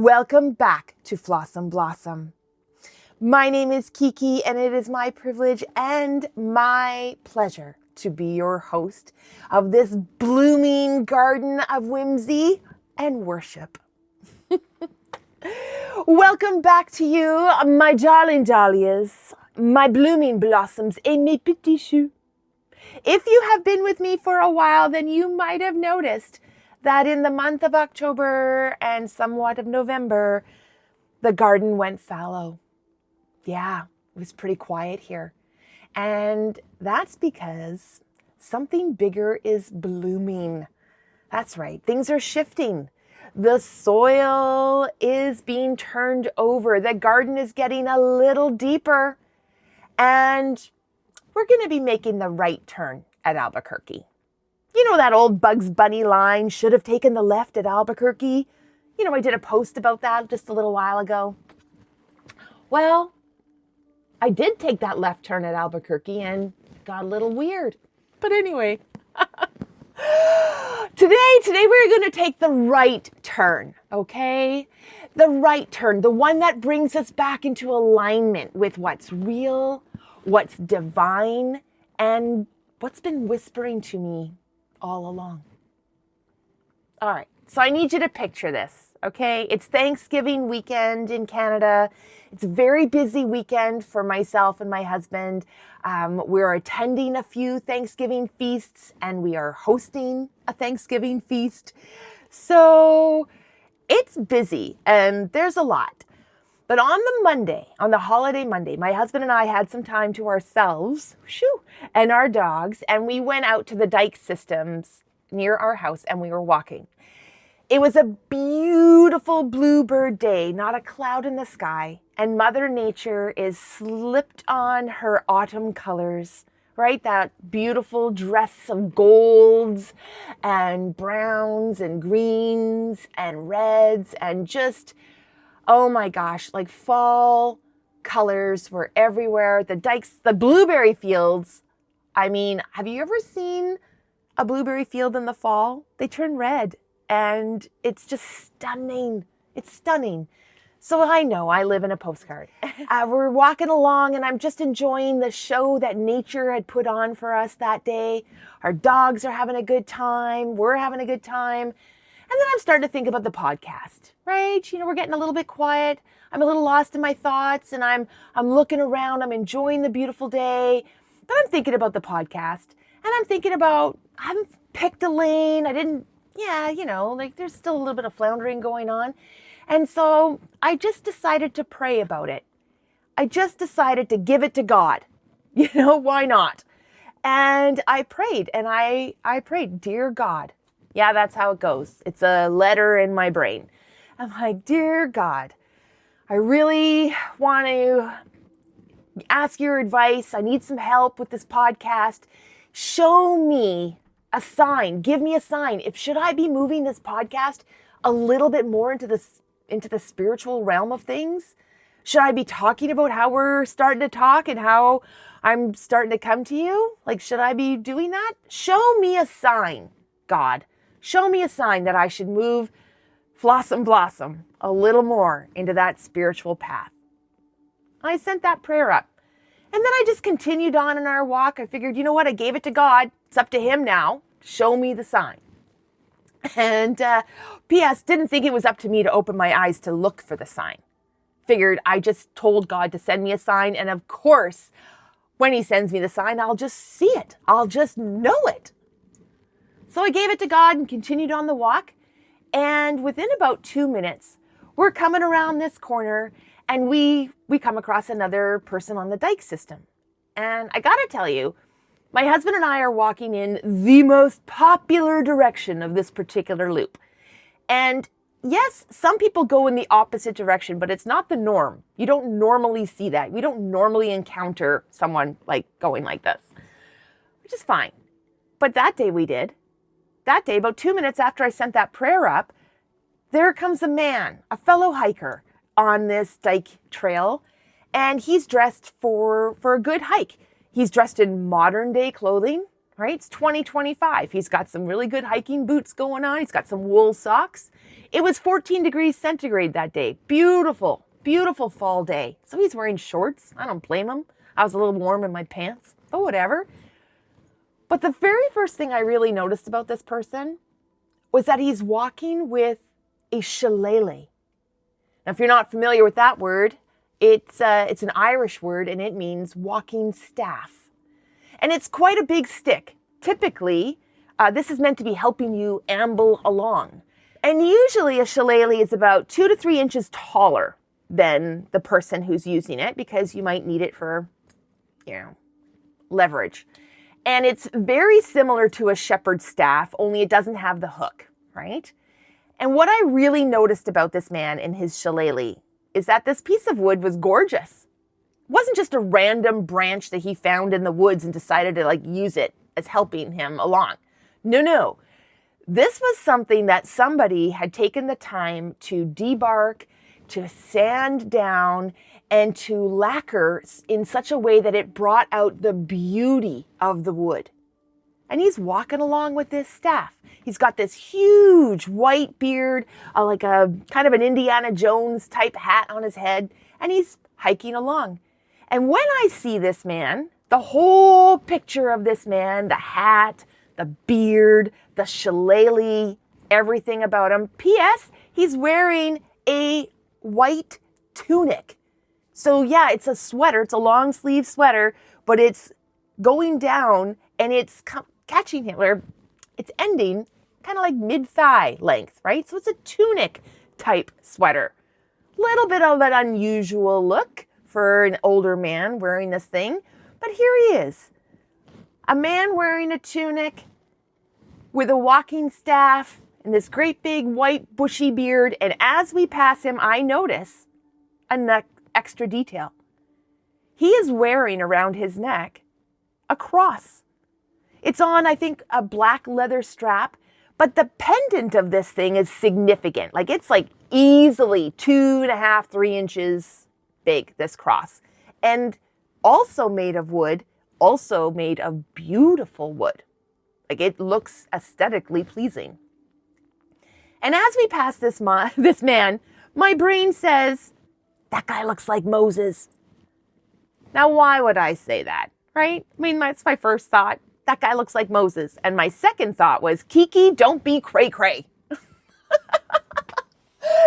Welcome back to Fl'Awesome Blossom. My name is Kiki, and it is my privilege and my pleasure to be your host of this blooming garden of whimsy and worship. Welcome back to you, my darling dahlias, my blooming blossoms, et mes petits choux. If you have been with me for a while, then you might have noticed that in the month of October and somewhat of November, the garden went fallow. Yeah, it was pretty quiet here. And that's because something bigger is blooming. That's right, things are shifting. The soil is being turned over. The garden is getting a little deeper. And we're going to be making the right turn at Albuquerque. You know that old Bugs Bunny line, should have taken the left at Albuquerque? You know, I did a post about that just a little while ago. Well, I did take that left turn at Albuquerque and got a little weird. But anyway, today we're going to take the right turn, okay? The right turn, the one that brings us back into alignment with what's real, what's divine, and what's been whispering to me all along. All right, so I need you to picture this, okay? It's Thanksgiving weekend in Canada. It's a very busy weekend for myself and my husband. We're attending a few Thanksgiving feasts and we are hosting a Thanksgiving feast. So it's busy and there's a lot. But on the Monday, on the holiday Monday, my husband and I had some time to ourselves, and our dogs, and we went out to the dike systems near our house and we were walking. It was a beautiful bluebird day, not a cloud in the sky, and Mother Nature is slipped on her autumn colors, right? That beautiful dress of golds and browns and greens and reds and just, oh my gosh, like fall colors were everywhere. The dikes, the blueberry fields. I mean, have you ever seen a blueberry field in the fall? They turn red and it's just stunning. It's stunning. So I know I live in a postcard. We're walking along and I'm just enjoying the show that nature had put on for us that day. Our dogs are having a good time. We're having a good time. And then I'm starting to think about the podcast, right? You know, we're getting a little bit quiet. I'm a little lost in my thoughts and I'm looking around. I'm enjoying the beautiful day. But I'm thinking about the podcast and I'm thinking about, I haven't picked a lane. There's still a little bit of floundering going on. And so I just decided to pray about it. I just decided to give it to God. You know, why not? And I prayed and I prayed, dear God. Yeah, that's how it goes. It's a letter in my brain. I'm like, dear God, I really want to ask your advice. I need some help with this podcast. Show me a sign. Give me a sign. Should I be moving this podcast a little bit more into the spiritual realm of things? Should I be talking about how we're starting to talk and how I'm starting to come to you? Like, should I be doing that? Show me a sign, God. Show me a sign that I should move Fl'Awesome Blossom a little more into that spiritual path. I sent that prayer up. And then I just continued on in our walk. I figured, you know what? I gave it to God. It's up to him now. Show me the sign. And P.S. didn't think it was up to me to open my eyes to look for the sign. Figured I just told God to send me a sign. And of course, when he sends me the sign, I'll just see it. I'll just know it. So I gave it to God and continued on the walk. And within about 2 minutes, we're coming around this corner and we come across another person on the dike system. And I gotta tell you, my husband and I are walking in the most popular direction of this particular loop. And yes, some people go in the opposite direction, but it's not the norm. You don't normally see that. We don't normally encounter someone like going like this, which is fine. But that day we did. That day, about 2 minutes after I sent that prayer up, there comes a man, a fellow hiker on this dike trail, and he's dressed for a good hike. He's dressed in modern day clothing, right? It's 2025. He's got some really good hiking boots going on. He's got some wool socks. It was 14 degrees centigrade that day. Beautiful, beautiful fall day. So he's wearing shorts. I don't blame him. I was a little warm in my pants, but whatever. But the very first thing I really noticed about this person was that he's walking with a shillelagh. Now, if you're not familiar with that word, it's an Irish word and it means walking staff. And it's quite a big stick. Typically, this is meant to be helping you amble along. And usually a shillelagh is about 2 to 3 inches taller than the person who's using it because you might need it for, leverage. And it's very similar to a shepherd's staff, only it doesn't have the hook, right? And what I really noticed about this man and his shillelagh is that this piece of wood was gorgeous. It wasn't just a random branch that he found in the woods and decided to use it as helping him along. No. This was something that somebody had taken the time to debark, to sand down, and to lacquer in such a way that it brought out the beauty of the wood. And he's walking along with this staff. He's got this huge white beard, like a kind of an Indiana Jones type hat on his head, and he's hiking along. And when I see this man, the whole picture of this man, the hat, the beard, the shillelagh, everything about him. P.S. He's wearing a white tunic. So yeah, it's a sweater. It's a long sleeve sweater, but it's going down and it's catching him, or it's ending kind of like mid-thigh length, right? So it's a tunic type sweater. Little bit of an unusual look for an older man wearing this thing, but here he is. A man wearing a tunic with a walking staff and this great big white bushy beard. And as we pass him, I notice an extra detail. He is wearing around his neck a cross. It's on, I think, a black leather strap, but the pendant of this thing is significant. It's easily 2.5, 3 inches big, this cross. And also made of wood, also made of beautiful wood. It looks aesthetically pleasing. And as we pass this man, my brain says, that guy looks like Moses. Now, why would I say that, right? I mean, that's my first thought. That guy looks like Moses. And my second thought was, Kiki, don't be cray-cray.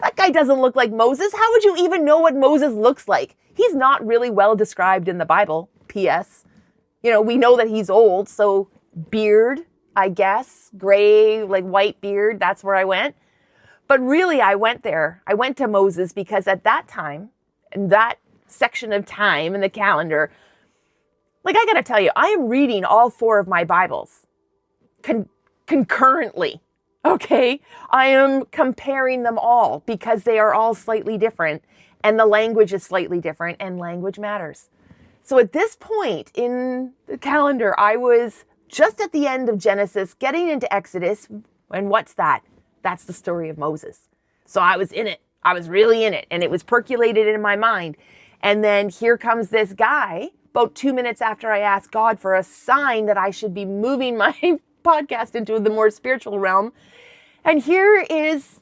That guy doesn't look like Moses. How would you even know what Moses looks like? He's not really well described in the Bible, P.S. We know that he's old, so beard, I guess, gray, white beard, that's where I went. But really, I went there. I went to Moses because at that time, in that section of time in the calendar, I got to tell you, I am reading all 4 of my Bibles concurrently, okay? I am comparing them all because they are all slightly different and the language is slightly different and language matters. So at this point in the calendar, I was just at the end of Genesis, getting into Exodus, and what's that? That's the story of Moses. So I was in it. I was really in it, and it was percolated in my mind. And then here comes this guy, about 2 minutes after I asked God for a sign that I should be moving my podcast into the more spiritual realm. And here is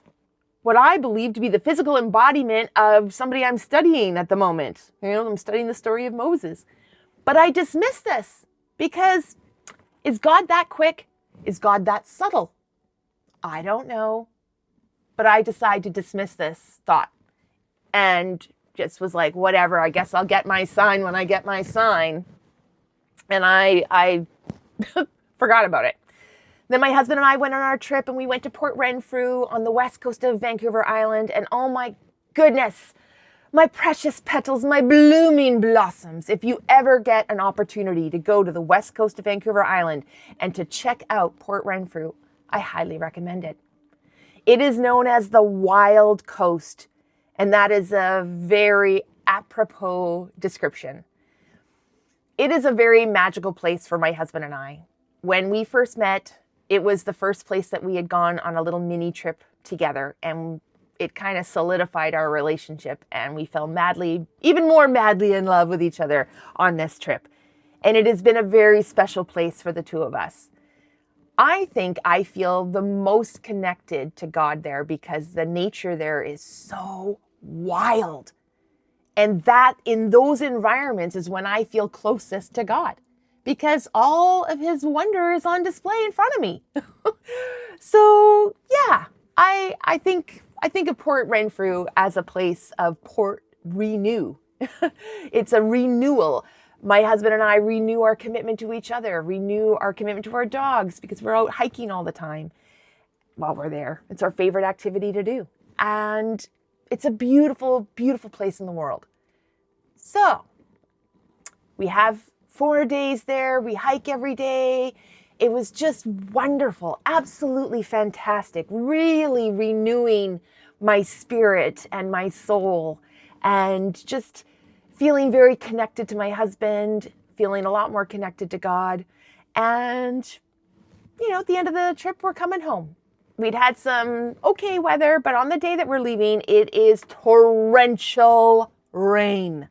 what I believe to be the physical embodiment of somebody I'm studying at the moment. I'm studying the story of Moses. But I dismiss this because is God that quick? Is God that subtle? I don't know. But I decide to dismiss this thought and just was like, whatever, I guess I'll get my sign when I get my sign. And I forgot about it. Then my husband and I went on our trip and we went to Port Renfrew on the west coast of Vancouver Island. And oh my goodness, my precious petals, my blooming blossoms. If you ever get an opportunity to go to the west coast of Vancouver Island and to check out Port Renfrew, I highly recommend it. It is known as the Wild Coast, and that is a very apropos description. It is a very magical place for my husband and I. When we first met, it was the first place that we had gone on a little mini trip together, and it kind of solidified our relationship, and we fell madly, even more madly in love with each other on this trip. And it has been a very special place for the two of us. I think I feel the most connected to God there because the nature there is so wild. And that in those environments is when I feel closest to God, because all of his wonder is on display in front of me. So yeah, I think of Port Renfrew as a place of port renew. It's a renewal. My husband and I renew our commitment to each other, renew our commitment to our dogs, because we're out hiking all the time while we're there. It's our favorite activity to do. And it's a beautiful, beautiful place in the world. So we have 4 days there. We hike every day. It was just wonderful, absolutely fantastic, really renewing my spirit and my soul, and just feeling very connected to my husband, feeling a lot more connected to God. And, at the end of the trip, we're coming home. We'd had some okay weather, but on the day that we're leaving, it is torrential rain.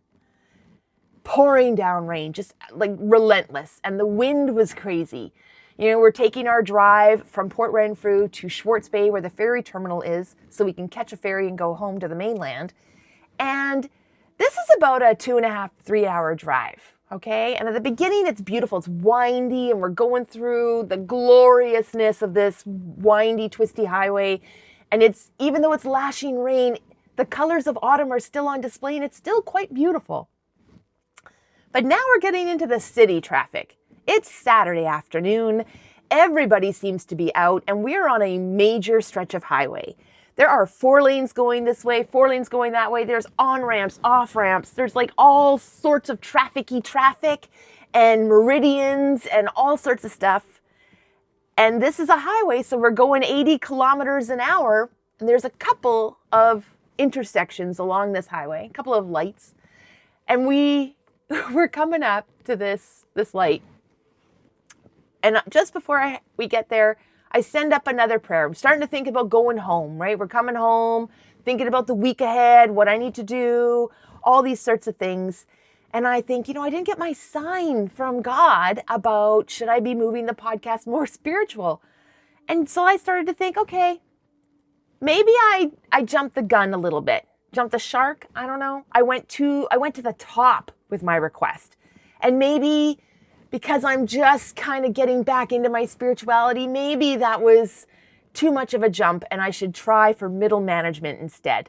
Pouring down rain, just like relentless. And the wind was crazy. We're taking our drive from Port Renfrew to Schwartz Bay, where the ferry terminal is, so we can catch a ferry and go home to the mainland. And this is about a 2.5, 3 hour drive. Okay. And at the beginning, it's beautiful. It's windy, and we're going through the gloriousness of this windy, twisty highway. And even though it's lashing rain, the colors of autumn are still on display, and it's still quite beautiful. But now we're getting into the city traffic. It's Saturday afternoon. Everybody seems to be out, and we're on a major stretch of highway. There are 4 lanes going this way, 4 lanes going that way. There's on-ramps, off-ramps. There's like all sorts of traffic and meridians and all sorts of stuff. And this is a highway, so we're going 80 kilometers an hour. And there's a couple of intersections along this highway, a couple of lights. And we're coming up to this light. And just before we get there, I send up another prayer. I'm starting to think about going home, right? We're coming home, thinking about the week ahead, what I need to do, all these sorts of things. And I think, I didn't get my sign from God about should I be moving the podcast more spiritual? And so I started to think, okay, maybe I jumped the gun a little bit. Jumped the shark? I don't know. I went to the top with my request. And maybe because I'm just kind of getting back into my spirituality, maybe that was too much of a jump and I should try for middle management instead.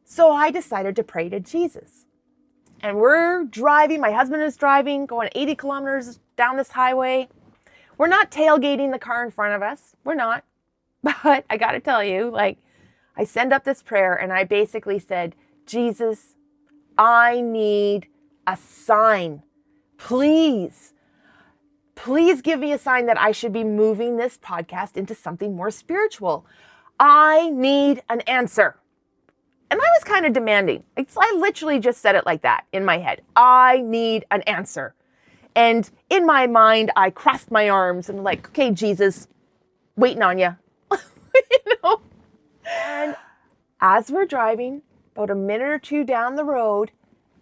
So I decided to pray to Jesus. And we're driving, my husband is driving, going 80 kilometers down this highway. We're not tailgating the car in front of us. We're not. But I got to tell you, I send up this prayer and I basically said, Jesus, I need a sign. Please give me a sign that I should be moving this podcast into something more spiritual. I need an answer. And I was kind of demanding. I literally just said it like that in my head. I need an answer. And in my mind, I crossed my arms and okay, Jesus, waiting on you. And as we're driving, about a minute or two down the road,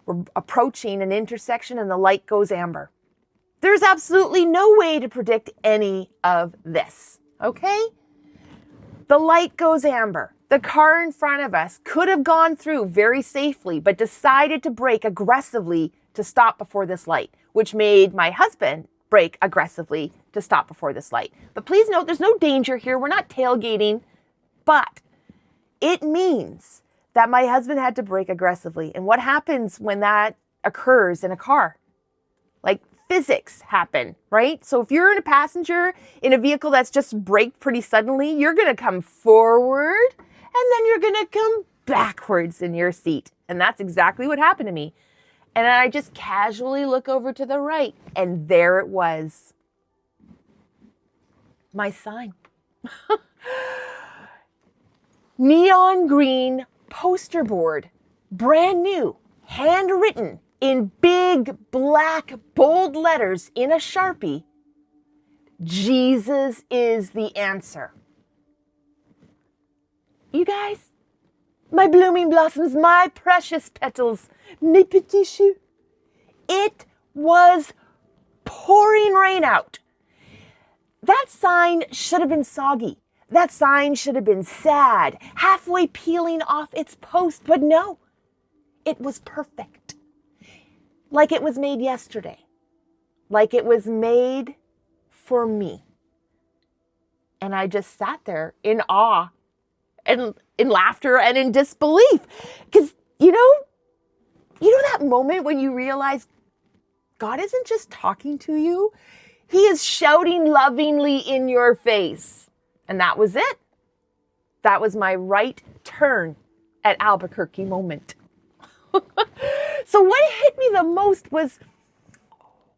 we're approaching an intersection and the light goes amber. There's absolutely no way to predict any of this, okay? The light goes amber. The car in front of us could have gone through very safely, but decided to brake aggressively to stop before this light, which made my husband brake aggressively to stop before this light. But please note, there's no danger here. We're not tailgating, but it means that my husband had to brake aggressively. And what happens when that occurs in a car? Physics happen, right? So if you're in a passenger in a vehicle that's just braked pretty suddenly, you're going to come forward and then you're going to come backwards in your seat. And that's exactly what happened to me. And I just casually look over to the right, and there it was. My sign. Neon green poster board, brand new, handwritten in big black bold letters in a Sharpie. Jesus is the answer. You guys, my blooming blossoms, my precious petals, mes petits choux. It was pouring rain out. That sign should have been soggy. That sign should have been sad, halfway peeling off its post, but no, it was perfect. Like it was made yesterday. Like it was made for me. And I just sat there in awe and in laughter and in disbelief. Because, you know that moment when you realize God isn't just talking to you, He is shouting lovingly in your face. And that was it. That was my right turn at Albuquerque moment. So what hit me the most was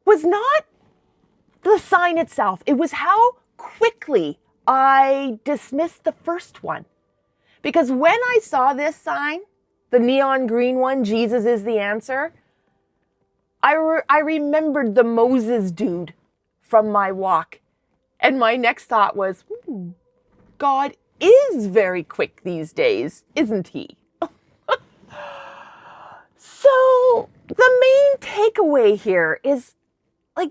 not the sign itself. It was how quickly I dismissed the first one. Because when I saw this sign, the neon green one, Jesus is the answer, I remembered the Moses dude from my walk. And my next thought was, God is very quick these days, isn't He? So the main takeaway here is, like,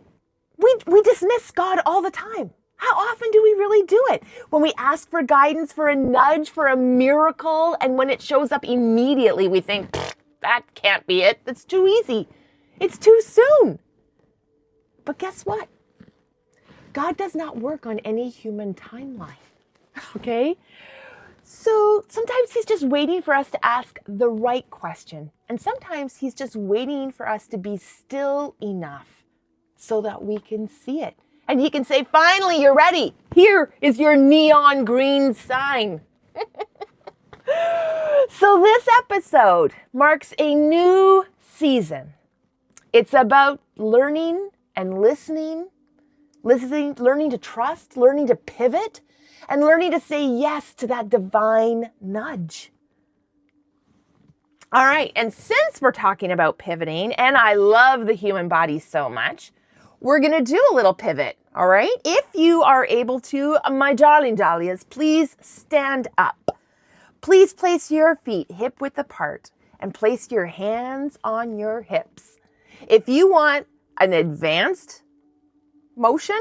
we dismiss God all the time. How often do we really do it? When we ask for guidance, for a nudge, for a miracle, and when it shows up immediately, we think, that can't be it. That's too easy. It's too soon. But guess what? God does not work on any human timeline, okay? So sometimes He's just waiting for us to ask the right question. And sometimes He's just waiting for us to be still enough so that we can see it. And He can say, finally, you're ready. Here is your neon green sign. So this episode marks a new season. It's about learning and listening, learning to trust, learning to pivot, and learning to say yes to that divine nudge. All right, and since we're talking about pivoting, and I love the human body so much, we're going to do a little pivot, all right? If you are able to, my darling dahlias, please stand up. Please place your feet hip width apart and place your hands on your hips. If you want an advanced motion,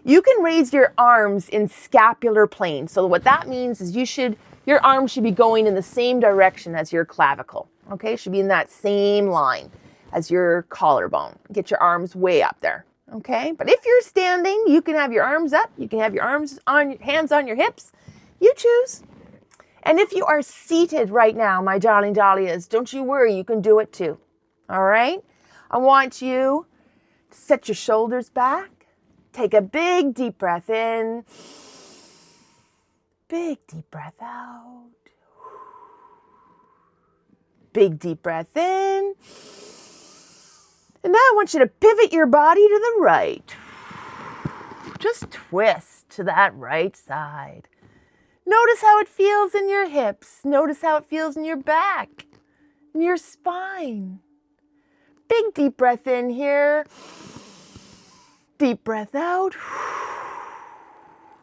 you can raise your arms in scapular plane. So what that means is your arms should be going in the same direction as your clavicle, okay? Should be in that same line as your collarbone. Get your arms way up there, okay? But if you're standing, you can have your arms up. You can have your hands on your hips. You choose. And if you are seated right now, my darling dahlias, don't you worry, you can do it too, all right? I want you to set your shoulders back. Take a big deep breath in. Big deep breath out. Big deep breath in. And now I want you to pivot your body to the right. Just twist to that right side. Notice how it feels in your hips. Notice how it feels in your back, in your spine. Big deep breath in here. Deep breath out.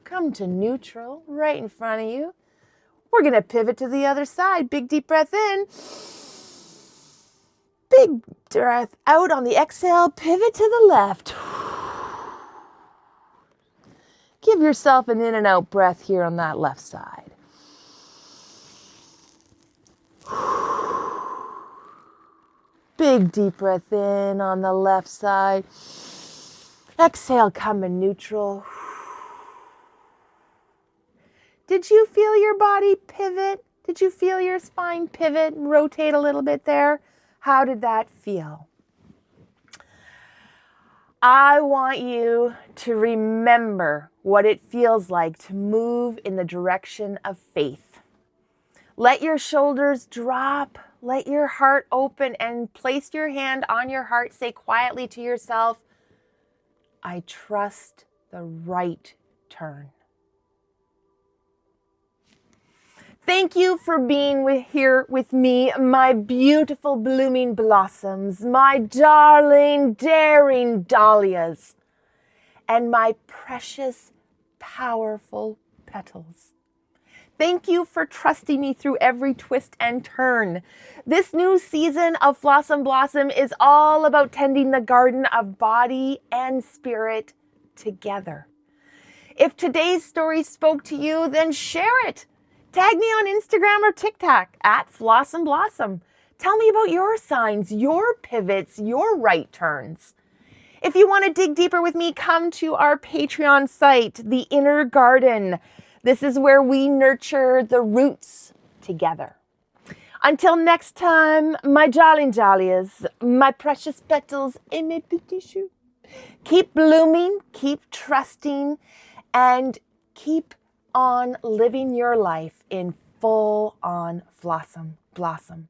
Come to neutral right in front of you. We're going to pivot to the other side. Big deep breath in. Big breath out on the exhale. Pivot to the left. Give yourself an in and out breath here on that left side. Big deep breath in on the left side. Exhale, come in neutral. Did you feel your body pivot? Did you feel your spine pivot and rotate a little bit there? How did that feel? I want you to remember what it feels like to move in the direction of faith. Let your shoulders drop. Let your heart open and place your hand on your heart. Say quietly to yourself, I trust the right turn. Thank you for being here with me, my beautiful blooming blossoms, my darling, daring dahlias, and my precious, powerful petals. Thank you for trusting me through every twist and turn. This new season of Fl'Awesome Blossom is all about tending the garden of body and spirit together. If today's story spoke to you, then share it. Tag me on Instagram or TikTok at Fl'AwesomeBlossom. Tell me about your signs, your pivots, your right turns. If you want to dig deeper with me, come to our Patreon site, The Inner Garden. This is where we nurture the roots together. Until next time, my darling dahlias, my precious petals, et mes petits choux. Keep blooming, keep trusting, and keep on living your life in full-on Fl'Awesome Blossom.